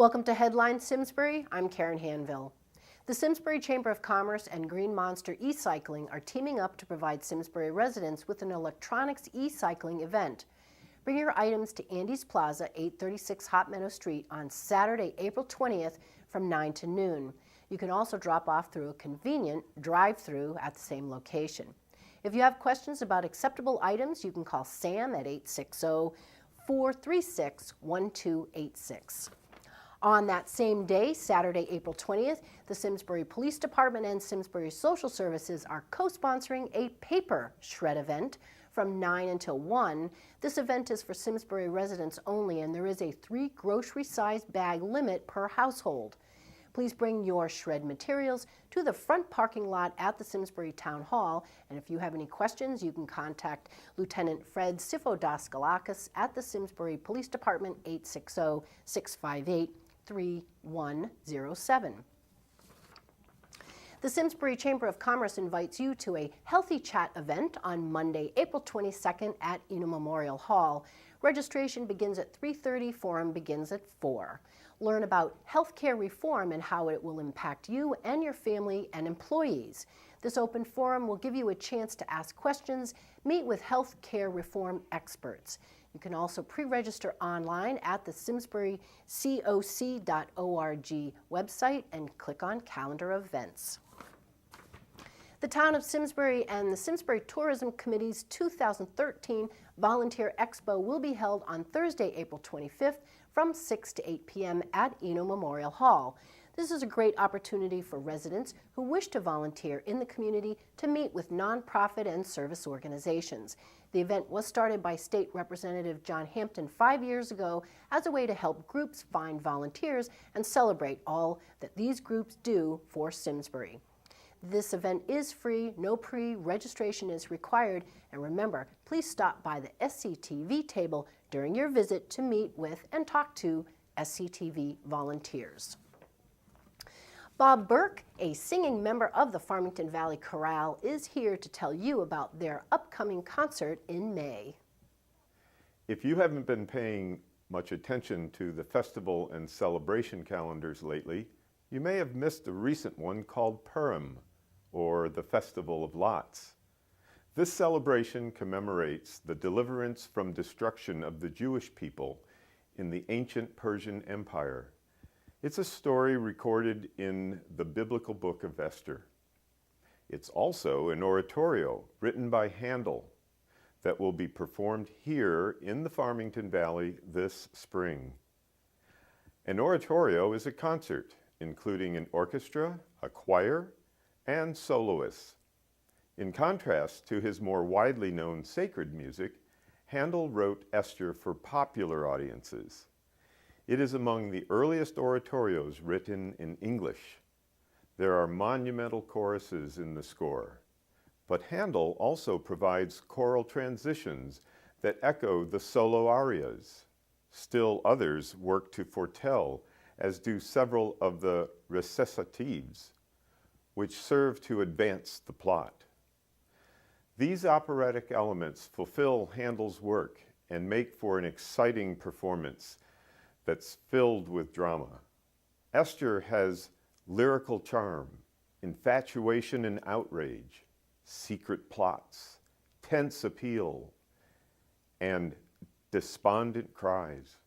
Welcome to Headline Simsbury. I'm Karen Handville. The Simsbury Chamber of Commerce and Green Monster E-Cycling are teaming up to provide Simsbury residents with an electronics e-cycling event. Bring your items to Andy's Plaza, 836 Hot Meadow Street on Saturday, April 20th from 9 to noon. You can also drop off through a convenient drive-through at the same location. If you have questions about acceptable items, you can call Sam at 860-436-1286. On that same day, Saturday, April 20th, the Simsbury Police Department and Simsbury Social Services are co-sponsoring a paper shred event from 9 until 1. This event is for Simsbury residents only, and there is a 3 grocery-sized bag limit per household. Please bring your shred materials to the front parking lot at the Simsbury Town Hall, and if you have any questions, you can contact Lieutenant Fred Sifodaskalakis at the Simsbury Police Department, 860-658-3107. The Simsbury Chamber of Commerce invites you to a Healthy Chat event on Monday, April 22nd at Eno Memorial Hall. Registration begins at 3:30, forum begins at 4. Learn about healthcare reform and how it will impact you and your family and employees. This open forum will give you a chance to ask questions, meet with healthcare reform experts. You can also pre-register online at the simsburycoc.org website and click on Calendar Events. The Town of Simsbury and the Simsbury Tourism Committee's 2013 Volunteer Expo will be held on Thursday, April 25th from 6 to 8 p.m. at Eno Memorial Hall. This is a great opportunity for residents who wish to volunteer in the community to meet with nonprofit and service organizations. The event was started by State Representative John Hampton 5 years ago as a way to help groups find volunteers and celebrate all that these groups do for Simsbury. This event is free, no pre-registration is required, and remember, please stop by the SCTV table during your visit to meet with and talk to SCTV volunteers. Bob Burke, a singing member of the Farmington Valley Chorale, is here to tell you about their upcoming concert in May. If you haven't been paying much attention to the festival and celebration calendars lately, you may have missed a recent one called Purim, or the Festival of Lots. This celebration commemorates the deliverance from destruction of the Jewish people in the ancient Persian Empire. It's a story recorded in the biblical book of Esther. It's also an oratorio written by Handville that will be performed here in the Farmington Valley this spring. An oratorio is a concert, including an orchestra, a choir, and soloists. In contrast to his more widely known sacred music, Handel wrote Esther for popular audiences. It is among the earliest oratorios written in English. There are monumental choruses in the score, but Handel also provides choral transitions that echo the solo arias. Still others work to foretell, as do several of the recitatives, which serve to advance the plot. These operatic elements fulfill Handel's work and make for an exciting performance that's filled with drama. Esther has lyrical charm, infatuation and outrage, secret plots, tense appeal, and despondent cries.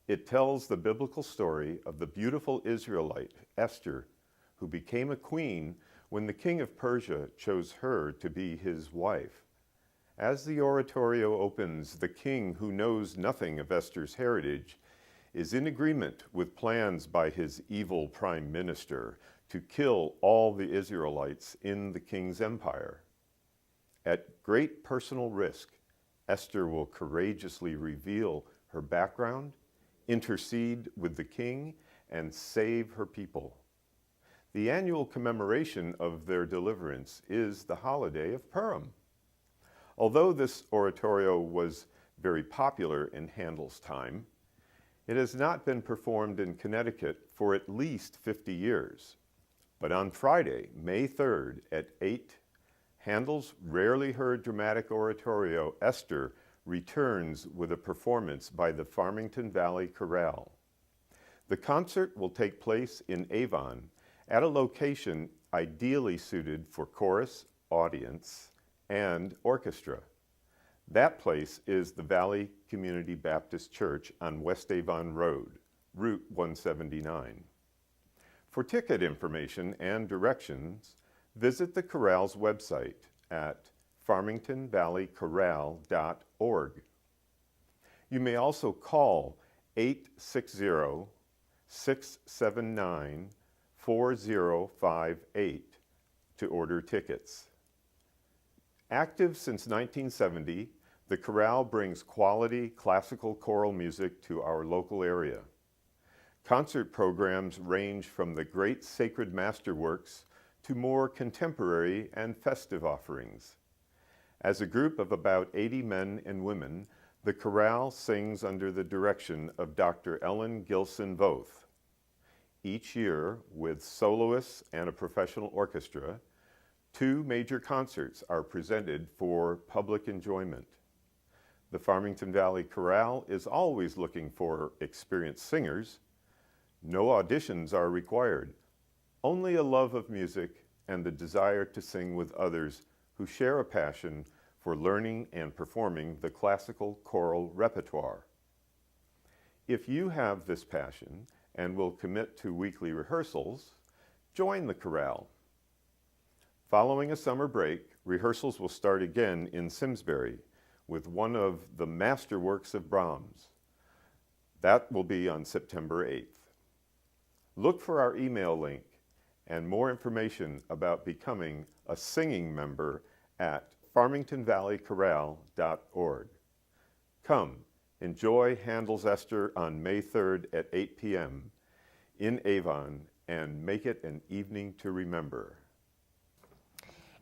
It tells the biblical story of the beautiful Israelite, Esther, who became a queen when the king of Persia chose her to be his wife. As the oratorio opens, the king, who knows nothing of Esther's heritage, is in agreement with plans by his evil prime minister to kill all the Israelites in the king's empire. At great personal risk, Esther will courageously reveal her background, intercede with the king, and save her people. The annual commemoration of their deliverance is the holiday of Purim. Although this oratorio was very popular in Handel's time, it has not been performed in Connecticut for at least 50 years. But on Friday, May 3rd at 8, Handel's rarely heard dramatic oratorio, Esther, returns with a performance by the Farmington Valley Chorale. The concert will take place in Avon at a location ideally suited for chorus, audience, and orchestra. That place is the Valley Community Baptist Church on West Avon Road, Route 179. For ticket information and directions, visit the chorale's website at farmingtonvalleychorale.org. You may also call 860-679-4058 to order tickets. Active since 1970, the chorale brings quality classical choral music to our local area. Concert programs range from the great sacred masterworks to more contemporary and festive offerings. As a group of about 80 men and women, the chorale sings under the direction of Dr. Ellen Gilson Voth. Each year, with soloists and a professional orchestra, 2 major concerts are presented for public enjoyment. The Farmington Valley Chorale is always looking for experienced singers. No auditions are required, only a love of music and the desire to sing with others who share a passion for learning and performing the classical choral repertoire. If you have this passion and will commit to weekly rehearsals, join the chorale. Following a summer break, rehearsals will start again in Simsbury with one of the masterworks of Brahms. That will be on September 8th. Look for our email link and more information about becoming a singing member at farmingtonvalleychorale.org. Come, enjoy Handel's Esther on May 3rd at 8 p.m. in Avon and make it an evening to remember.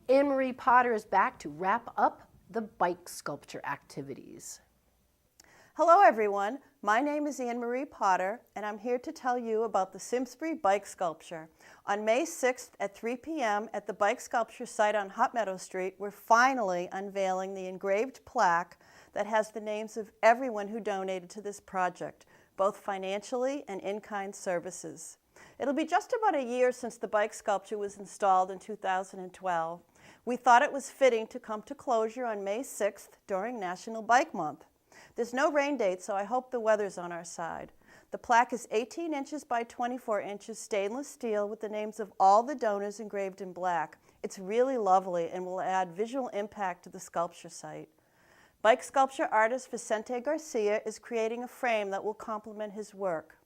Anne Marie Potter is back to wrap up the bike sculpture activities. Hello everyone, my name is Anne Marie Potter and I'm here to tell you about the Simsbury bike sculpture. On May 6th at 3 p.m. at the bike sculpture site on Hot Meadow Street, we're finally unveiling the engraved plaque that has the names of everyone who donated to this project, both financially and in-kind services. It'll be just about a year since the bike sculpture was installed in 2012. We thought it was fitting to come to closure on May 6th during National Bike Month. There's no rain date, so I hope the weather's on our side. The plaque is 18 inches by 24 inches stainless steel with the names of all the donors engraved in black. It's really lovely and will add visual impact to the sculpture site. Bike sculpture artist Vicente Garcia is creating a frame that will complement his work.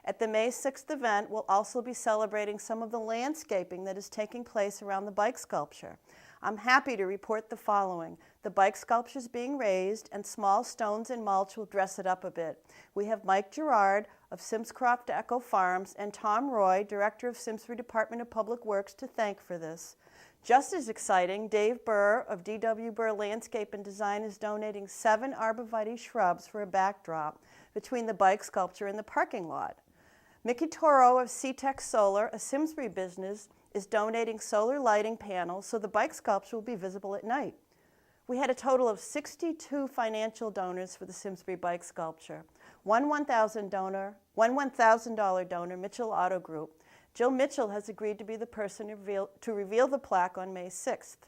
At the May 6th event, we'll also be celebrating some of the landscaping that is taking place around the bike sculpture. I'm happy to report the following. The bike sculpture is being raised and small stones and mulch will dress it up a bit. We have Mike Gerard of Simscroft Echo Farms and Tom Roy, Director of Simsbury Department of Public Works, to thank for this. Just as exciting, Dave Burr of D.W. Burr Landscape and Design is donating 7 arborvitae shrubs for a backdrop between the bike sculpture and the parking lot. Mickey Toro of C-Tech Solar, a Simsbury business, is donating solar lighting panels so the bike sculpture will be visible at night. We had a total of 62 financial donors for the Simsbury bike sculpture. One $1,000 donor, Mitchell Auto Group. Jill Mitchell has agreed to be the person to reveal the plaque on May 6th.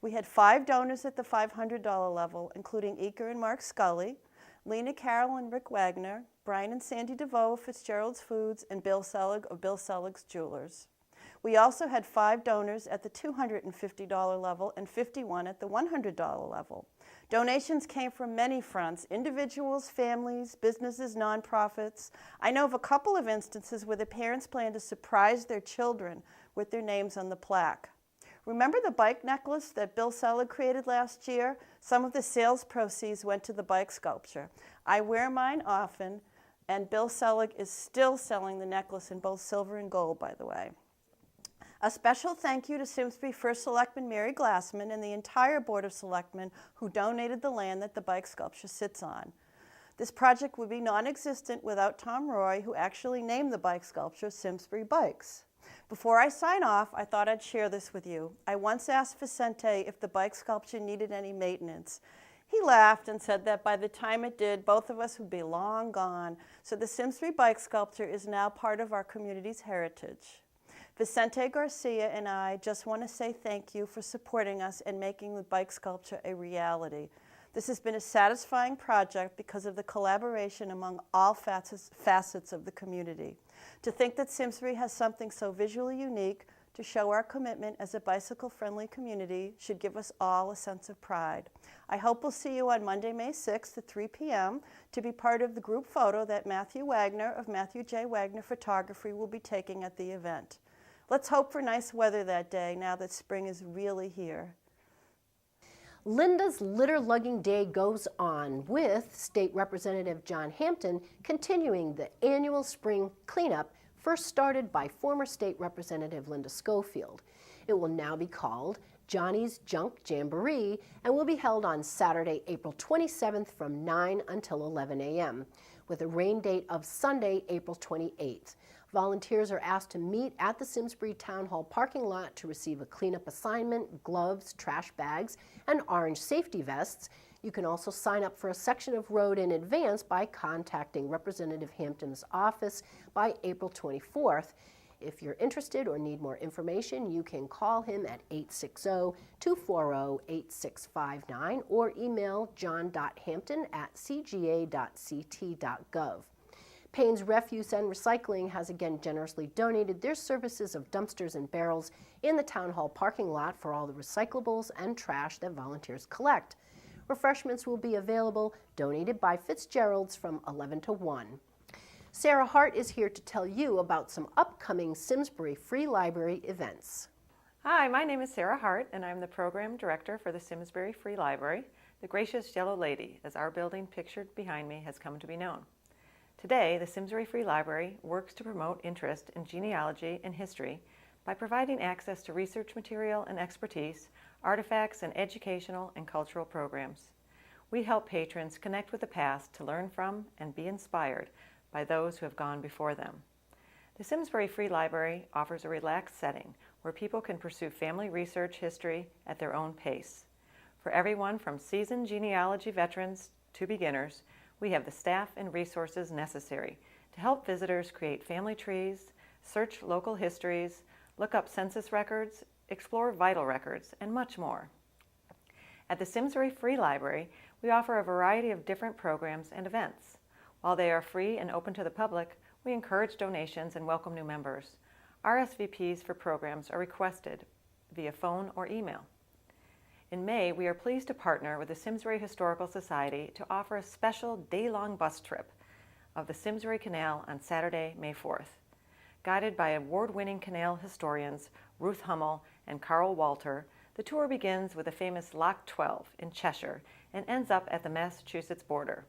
We had 5 donors at the $500 level, including Eker and Mark Scully, Lena Carroll and Rick Wagner, Brian and Sandy DeVoe of Fitzgerald's Foods, and Bill Selig of Bill Selig's Jewelers. We also had 5 donors at the $250 level and 51 at the $100 level. Donations came from many fronts: individuals, families, businesses, nonprofits. I know of a couple of instances where the parents plan to surprise their children with their names on the plaque. Remember the bike necklace that Bill Selig created last year? Some of the sales proceeds went to the bike sculpture. I wear mine often, and Bill Selig is still selling the necklace in both silver and gold, by the way. A special thank you to Simsbury First Selectman Mary Glassman and the entire Board of Selectmen who donated the land that the bike sculpture sits on. This project would be non-existent without Tom Roy, who actually named the bike sculpture Simsbury Bikes. Before I sign off, I thought I'd share this with you. I once asked Vicente if the bike sculpture needed any maintenance. He laughed and said that by the time it did, both of us would be long gone. So the Simsbury bike sculpture is now part of our community's heritage. Vicente Garcia and I just want to say thank you for supporting us and making the bike sculpture a reality. This has been a satisfying project because of the collaboration among all facets of the community. To think that Simsbury has something so visually unique to show our commitment as a bicycle-friendly community should give us all a sense of pride. I hope we'll see you on Monday, May 6th at 3 p.m. to be part of the group photo that Matthew Wagner of Matthew J. Wagner Photography will be taking at the event. Let's hope for nice weather that day now that spring is really here. Linda's Litter Lugging Day goes on with State Representative John Hampton continuing the annual spring cleanup first started by former State Representative Linda Schofield. It will now be called Johnny's Junk Jamboree and will be held on Saturday, April 27th from 9 until 11 a.m. with a rain date of Sunday, April 28th. Volunteers are asked to meet at the Simsbury Town Hall parking lot to receive a cleanup assignment, gloves, trash bags, and orange safety vests. You can also sign up for a section of road in advance by contacting Representative Hampton's office by April 24th. If you're interested or need more information, you can call him at 860-240-8659 or email john.hampton@cga.ct.gov. Payne's Refuse and Recycling has again generously donated their services of dumpsters and barrels in the Town Hall parking lot for all the recyclables and trash that volunteers collect. Refreshments will be available, donated by Fitzgerald's from 11 to 1. Sarah Hart is here to tell you about some upcoming Simsbury Free Library events. Hi, my name is Sarah Hart, and I'm the Program Director for the Simsbury Free Library, the Gracious Yellow Lady, as our building pictured behind me has come to be known. Today, the Simsbury Free Library works to promote interest in genealogy and history by providing access to research material and expertise, artifacts, and educational and cultural programs. We help patrons connect with the past to learn from and be inspired by those who have gone before them. The Simsbury Free Library offers a relaxed setting where people can pursue family research history at their own pace. For everyone from seasoned genealogy veterans to beginners, we have the staff and resources necessary to help visitors create family trees, search local histories, look up census records, explore vital records, and much more. At the Simsbury Free Library, we offer a variety of different programs and events. While they are free and open to the public, we encourage donations and welcome new members. RSVPs for programs are requested via phone or email. In May, we are pleased to partner with the Simsbury Historical Society to offer a special day-long bus trip of the Simsbury Canal on Saturday, May 4th. Guided by award-winning canal historians Ruth Hummel and Carl Walter, the tour begins with the famous Loch 12 in Cheshire and ends up at the Massachusetts border.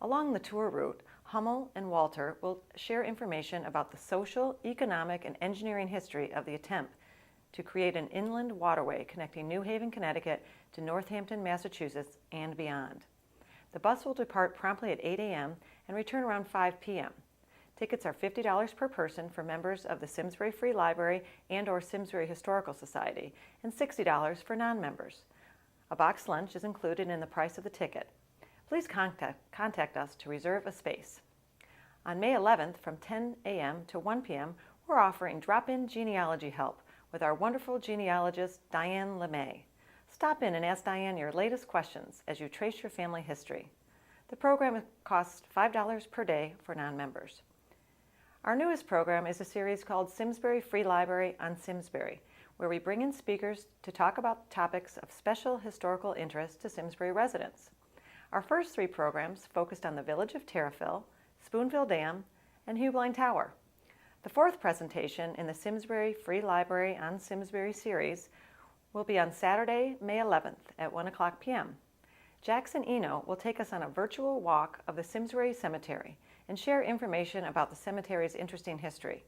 Along the tour route, Hummel and Walter will share information about the social, economic, and engineering history of the attempt to create an inland waterway connecting New Haven, Connecticut to Northampton, Massachusetts, and beyond. The bus will depart promptly at 8 a.m. and return around 5 p.m. Tickets are $50 per person for members of the Simsbury Free Library and/or Simsbury Historical Society, and $60 for non-members. A box lunch is included in the price of the ticket. Please contact us to reserve a space. On May 11th from 10 a.m. to 1 p.m., we're offering drop-in genealogy help with our wonderful genealogist, Diane LeMay. Stop in and ask Diane your latest questions as you trace your family history. The program costs $5 per day for non-members. Our newest program is a series called Simsbury Free Library on Simsbury, where we bring in speakers to talk about topics of special historical interest to Simsbury residents. Our first three programs focused on the village of Terriffill, Spoonville Dam, and Hubline Tower. The fourth presentation in the Simsbury Free Library on Simsbury series will be on Saturday, May 11th at 1 o'clock p.m. Jackson Eno will take us on a virtual walk of the Simsbury Cemetery and share information about the cemetery's interesting history.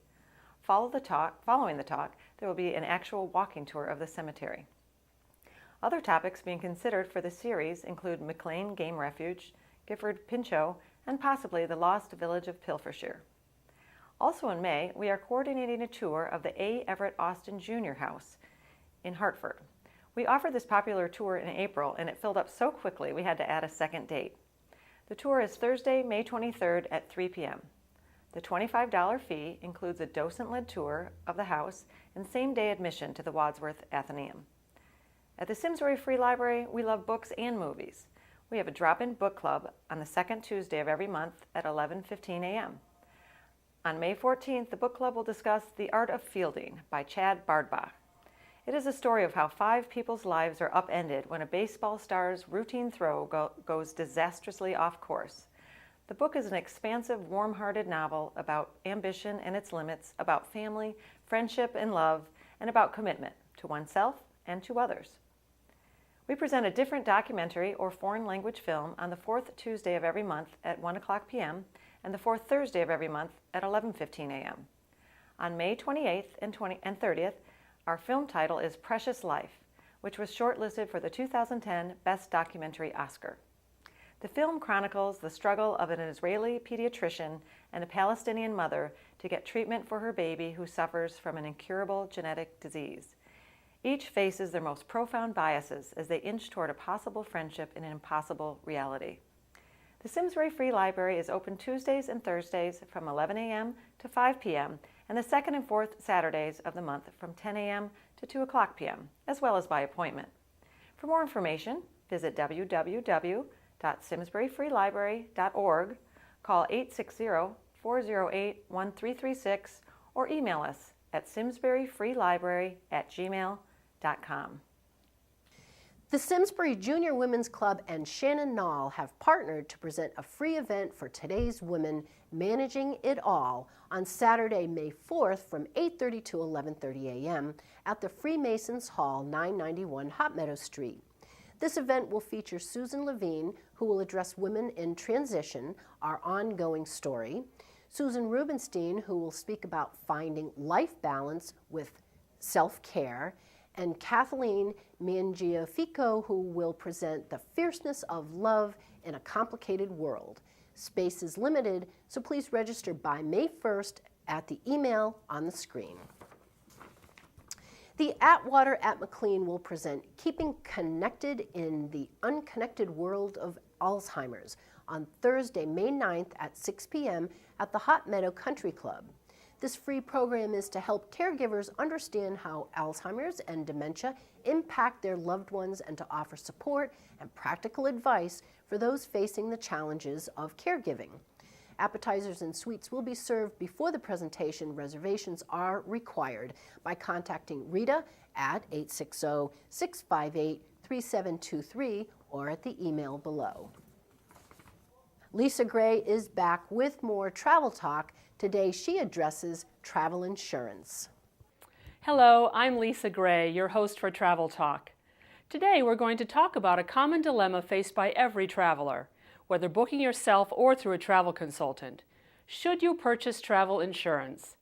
Following the talk, there will be an actual walking tour of the cemetery. Other topics being considered for the series include McLean Game Refuge, Gifford Pinchot, and possibly the lost village of Pilfershire. Also in May, we are coordinating a tour of the A. Everett Austin Jr. House in Hartford. We offered this popular tour in April, and it filled up so quickly we had to add a second date. The tour is Thursday, May 23rd at 3 p.m. The $25 fee includes a docent-led tour of the house and same-day admission to the Wadsworth Atheneum. At the Simsbury Free Library, we love books and movies. We have a drop-in book club on the second Tuesday of every month at 11:15 a.m. On May 14th, the book club will discuss The Art of Fielding by Chad Bardbach. It is a story of how 5 people's lives are upended when a baseball star's routine throw goes disastrously off course. The book is an expansive, warm-hearted novel about ambition and its limits, about family, friendship, and love, and about commitment to oneself and to others. We present a different documentary or foreign language film on the 4th Tuesday of every month at 1:00 p.m. and the 4th Thursday of every month at 11:15 a.m. On May 28th and 30th, our film title is Precious Life, which was shortlisted for the 2010 Best Documentary Oscar. The film chronicles the struggle of an Israeli pediatrician and a Palestinian mother to get treatment for her baby who suffers from an incurable genetic disease. Each faces their most profound biases as they inch toward a possible friendship in an impossible reality. The Simsbury Free Library is open Tuesdays and Thursdays from 11 a.m. to 5 p.m. and the second and fourth Saturdays of the month from 10 a.m. to 2:00 p.m., as well as by appointment. For more information, visit www.simsburyfreelibrary.org, call 860-408-1336, or email us at simsburyfreelibrary@gmail.com. The Simsbury Junior Women's Club and Shannon Knoll have partnered to present a free event for today's women, Managing It All, on Saturday, May 4th from 8:30 to 11:30 a.m. at the Freemasons Hall, 991 Hot Meadow Street. This event will feature Susan Levine, who will address Women in Transition, our ongoing story, Susan Rubenstein, who will speak about finding life balance with self-care, and Kathleen Mangiafico, who will present the fierceness of love in a complicated world. Space is limited, so please register by May 1st at the email on the screen. The Atwater at McLean will present Keeping Connected in the Unconnected World of Alzheimer's on Thursday, May 9th at 6 p.m. at the Hot Meadow Country Club. This free program is to help caregivers understand how Alzheimer's and dementia impact their loved ones and to offer support and practical advice for those facing the challenges of caregiving. Appetizers and sweets will be served before the presentation. Reservations are required by contacting Rita at 860-658-3723 or at the email below. Lisa Gray is back with more travel talk. Today she addresses travel insurance. Hello, I'm Lisa Gray, your host for Travel Talk. Today we're going to talk about a common dilemma faced by every traveler, whether booking yourself or through a travel consultant. Should you purchase travel insurance?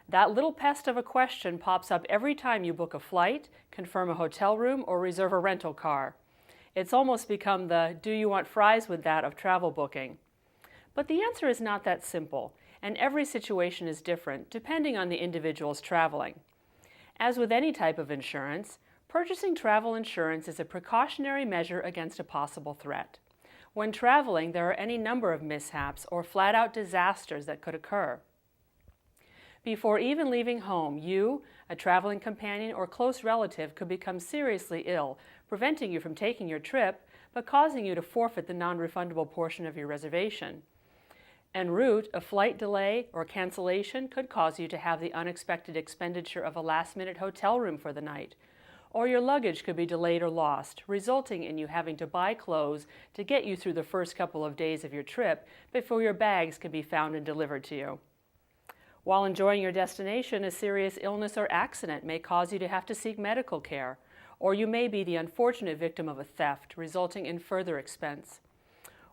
That little pest of a question pops up every time you book a flight, confirm a hotel room, or reserve a rental car. It's almost become the "do you want fries with that" of travel booking. But the answer is not that simple, and every situation is different depending on the individuals traveling. As with any type of insurance, purchasing travel insurance is a precautionary measure against a possible threat. When traveling, there are any number of mishaps or flat-out disasters that could occur. Before even leaving home, you, a traveling companion, or close relative could become seriously ill, preventing you from taking your trip, but causing you to forfeit the non-refundable portion of your reservation. En route, a flight delay or cancellation could cause you to have the unexpected expenditure of a last-minute hotel room for the night, or your luggage could be delayed or lost, resulting in you having to buy clothes to get you through the first couple of days of your trip before your bags can be found and delivered to you. While enjoying your destination, a serious illness or accident may cause you to have to seek medical care, or you may be the unfortunate victim of a theft, resulting in further expense.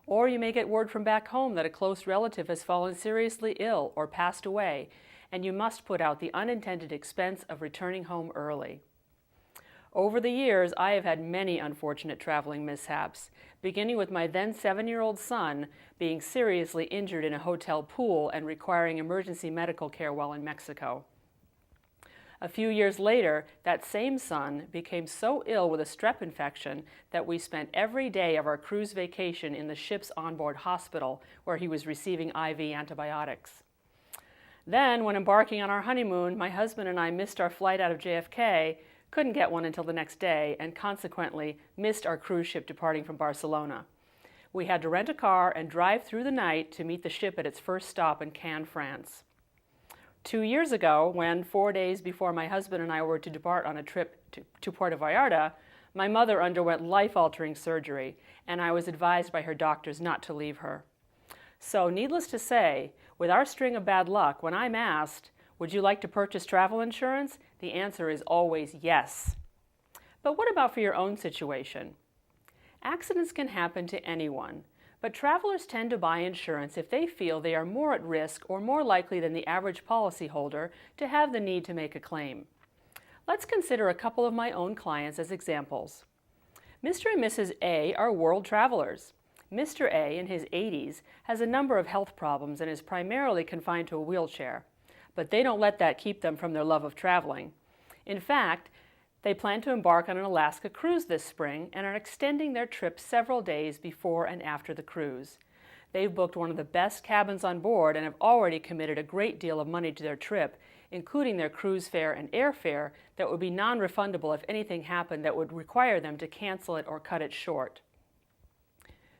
Or you may get word from back home that a close relative has fallen seriously ill or passed away, and you must put out the unintended expense of returning home early. Over the years, I have had many unfortunate traveling mishaps, beginning with my then 7-year-old son being seriously injured in a hotel pool and requiring emergency medical care while in Mexico. A few years later, that same son became so ill with a strep infection that we spent every day of our cruise vacation in the ship's onboard hospital where he was receiving IV antibiotics. Then, when embarking on our honeymoon, my husband and I missed our flight out of JFK, couldn't get one until the next day, and consequently missed our cruise ship departing from Barcelona. We had to rent a car and drive through the night to meet the ship at its first stop in Cannes, France. 2 years ago, when 4 days before my husband and I were to depart on a trip to Puerto Vallarta, my mother underwent life-altering surgery, and I was advised by her doctors not to leave her. So, needless to say, with our string of bad luck, when I'm asked, "Would you like to purchase travel insurance?" the answer is always yes. But what about for your own situation? Accidents can happen to anyone, but travelers tend to buy insurance if they feel they are more at risk or more likely than the average policyholder to have the need to make a claim. Let's consider a couple of my own clients as examples. Mr. and Mrs. A are world travelers. Mr. A, in his 80s, has a number of health problems and is primarily confined to a wheelchair, but they don't let that keep them from their love of traveling. In fact, they plan to embark on an Alaska cruise this spring and are extending their trip several days before and after the cruise. They've booked one of the best cabins on board and have already committed a great deal of money to their trip, including their cruise fare and airfare that would be non-refundable if anything happened that would require them to cancel it or cut it short.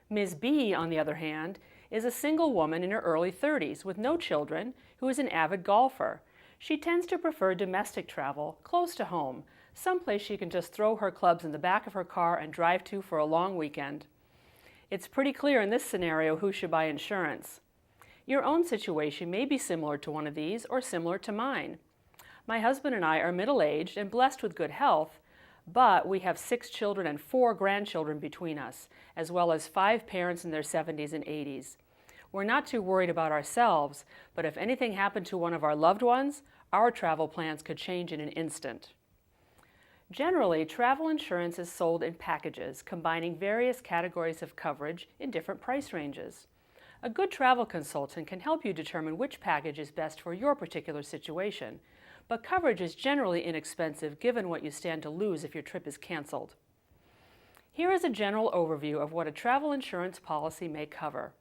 Ms. B, on the other hand, is a single woman in her early 30s with no children who is an avid golfer. She tends to prefer domestic travel, close to home, someplace she can just throw her clubs in the back of her car and drive to for a long weekend. It's pretty clear in this scenario who should buy insurance. Your own situation may be similar to one of these or similar to mine. My husband and I are middle-aged and blessed with good health, but we have 6 children and 4 grandchildren between us, as well as 5 parents in their 70s and 80s. We're not too worried about ourselves, but if anything happened to one of our loved ones, our travel plans could change in an instant. Generally, travel insurance is sold in packages, combining various categories of coverage in different price ranges. A good travel consultant can help you determine which package is best for your particular situation, but coverage is generally inexpensive given what you stand to lose if your trip is canceled. Here is a general overview of what a travel insurance policy may cover.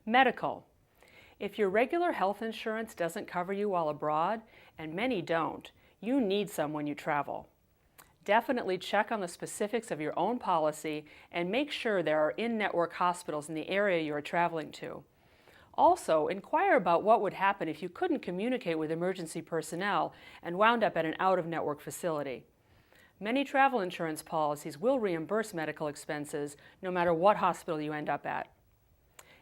Medical. If your regular health insurance doesn't cover you while abroad, and many don't, you need some when you travel. Definitely check on the specifics of your own policy and make sure there are in-network hospitals in the area you are traveling to. Also, inquire about what would happen if you couldn't communicate with emergency personnel and wound up at an out-of-network facility. Many travel insurance policies will reimburse medical expenses no matter what hospital you end up at.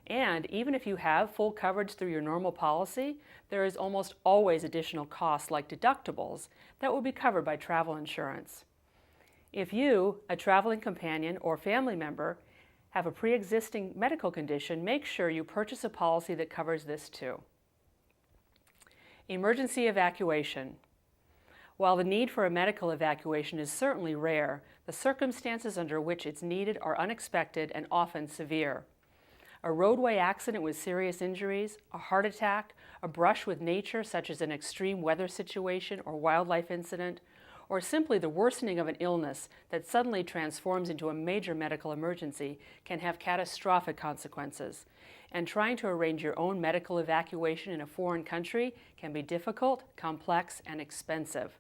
And even if you have full coverage through your normal policy, there is almost always additional costs like deductibles that will be covered by travel insurance. If you, a traveling companion or family member, have a pre-existing medical condition, make sure you purchase a policy that covers this too. Emergency evacuation. While the need for a medical evacuation is certainly rare, the circumstances under which it's needed are unexpected and often severe. A roadway accident with serious injuries, a heart attack, a brush with nature such as an extreme weather situation or wildlife incident, or simply the worsening of an illness that suddenly transforms into a major medical emergency can have catastrophic consequences. And trying to arrange your own medical evacuation in a foreign country can be difficult, complex, and expensive.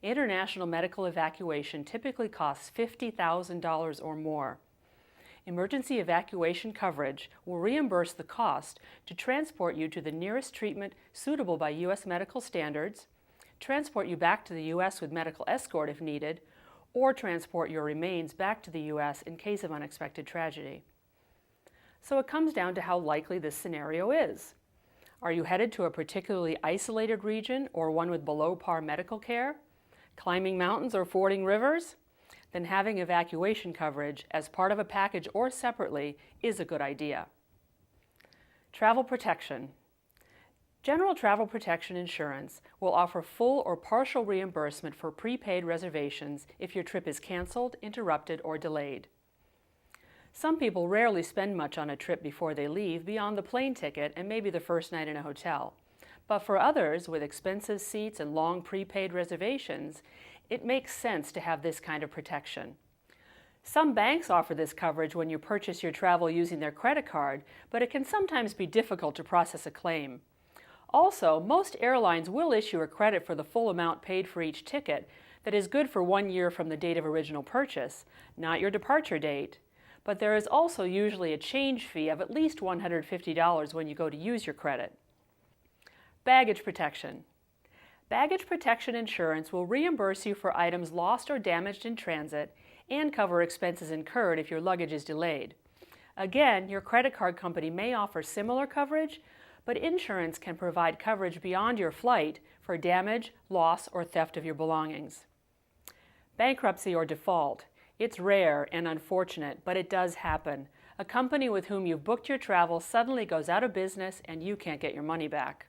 International medical evacuation typically costs $50,000 or more. Emergency evacuation coverage will reimburse the cost to transport you to the nearest treatment suitable by U.S. medical standards, transport you back to the U.S. with medical escort if needed, or transport your remains back to the U.S. in case of unexpected tragedy. So it comes down to how likely this scenario is. Are you headed to a particularly isolated region or one with below par medical care? Climbing mountains or fording rivers? Then having evacuation coverage as part of a package or separately is a good idea. Travel protection. General travel protection insurance will offer full or partial reimbursement for prepaid reservations if your trip is canceled, interrupted, or delayed. Some people rarely spend much on a trip before they leave beyond the plane ticket and maybe the first night in a hotel. But for others with expensive seats and long prepaid reservations, it makes sense to have this kind of protection. Some banks offer this coverage when you purchase your travel using their credit card, but it can sometimes be difficult to process a claim. Also, most airlines will issue a credit for the full amount paid for each ticket that is good for 1 year from the date of original purchase, not your departure date. But there is also usually a change fee of at least $150 when you go to use your credit. Baggage protection. Baggage protection insurance will reimburse you for items lost or damaged in transit and cover expenses incurred if your luggage is delayed. Again, your credit card company may offer similar coverage, but insurance can provide coverage beyond your flight for damage, loss, or theft of your belongings. Bankruptcy or default. It's rare and unfortunate, but it does happen. A company with whom you've booked your travel suddenly goes out of business and you can't get your money back.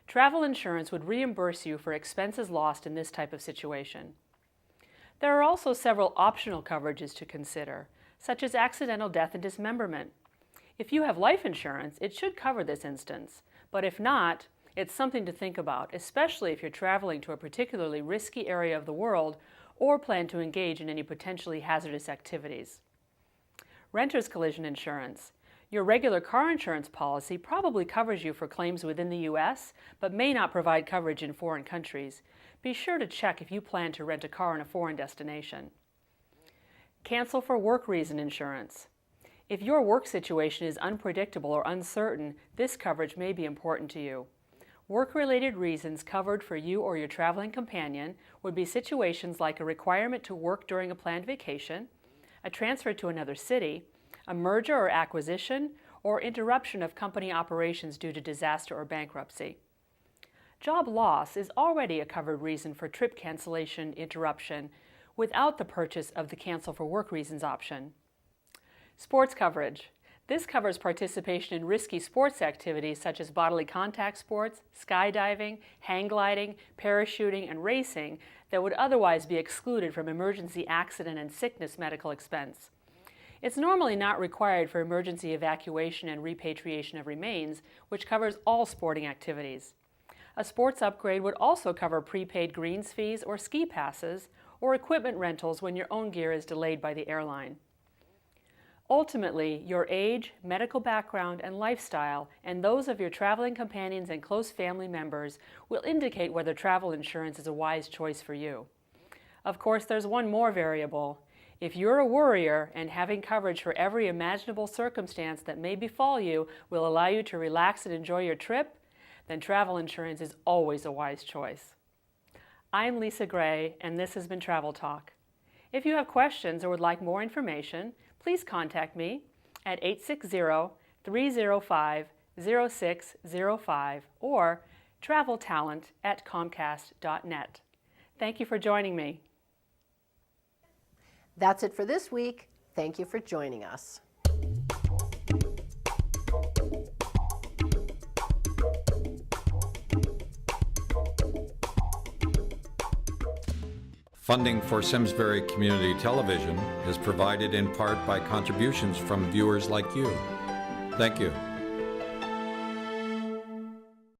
Travel insurance would reimburse you for expenses lost in this type of situation. There are also several optional coverages to consider, such as accidental death and dismemberment. If you have life insurance, it should cover this instance, but if not, it's something to think about, especially if you're traveling to a particularly risky area of the world or plan to engage in any potentially hazardous activities. Renter's collision insurance. Your regular car insurance policy probably covers you for claims within the U.S., but may not provide coverage in foreign countries. Be sure to check if you plan to rent a car in a foreign destination. Cancel for work reason insurance. If your work situation is unpredictable or uncertain, this coverage may be important to you. Work-related reasons covered for you or your traveling companion would be situations like a requirement to work during a planned vacation, a transfer to another city, a merger or acquisition, or interruption of company operations due to disaster or bankruptcy. Job loss is already a covered reason for trip cancellation interruption without the purchase of the cancel for work reasons option. Sports coverage. This covers participation in risky sports activities such as bodily contact sports, skydiving, hang gliding, parachuting, and racing that would otherwise be excluded from emergency accident and sickness medical expense. It's normally not required for emergency evacuation and repatriation of remains, which covers all sporting activities. A sports upgrade would also cover prepaid greens fees or ski passes, or equipment rentals when your own gear is delayed by the airline. Ultimately, your age, medical background, and lifestyle, and those of your traveling companions and close family members will indicate whether travel insurance is a wise choice for you. Of course, there's one more variable. If you're a worrier and having coverage for every imaginable circumstance that may befall you will allow you to relax and enjoy your trip, then travel insurance is always a wise choice. I'm Lisa Gray, and this has been Travel Talk. If you have questions or would like more information, please contact me at 860-305-0605 or traveltalent@comcast.net. Thank you for joining me. That's it for this week. Thank you for joining us. Funding for Simsbury Community Television is provided in part by contributions from viewers like you. Thank you.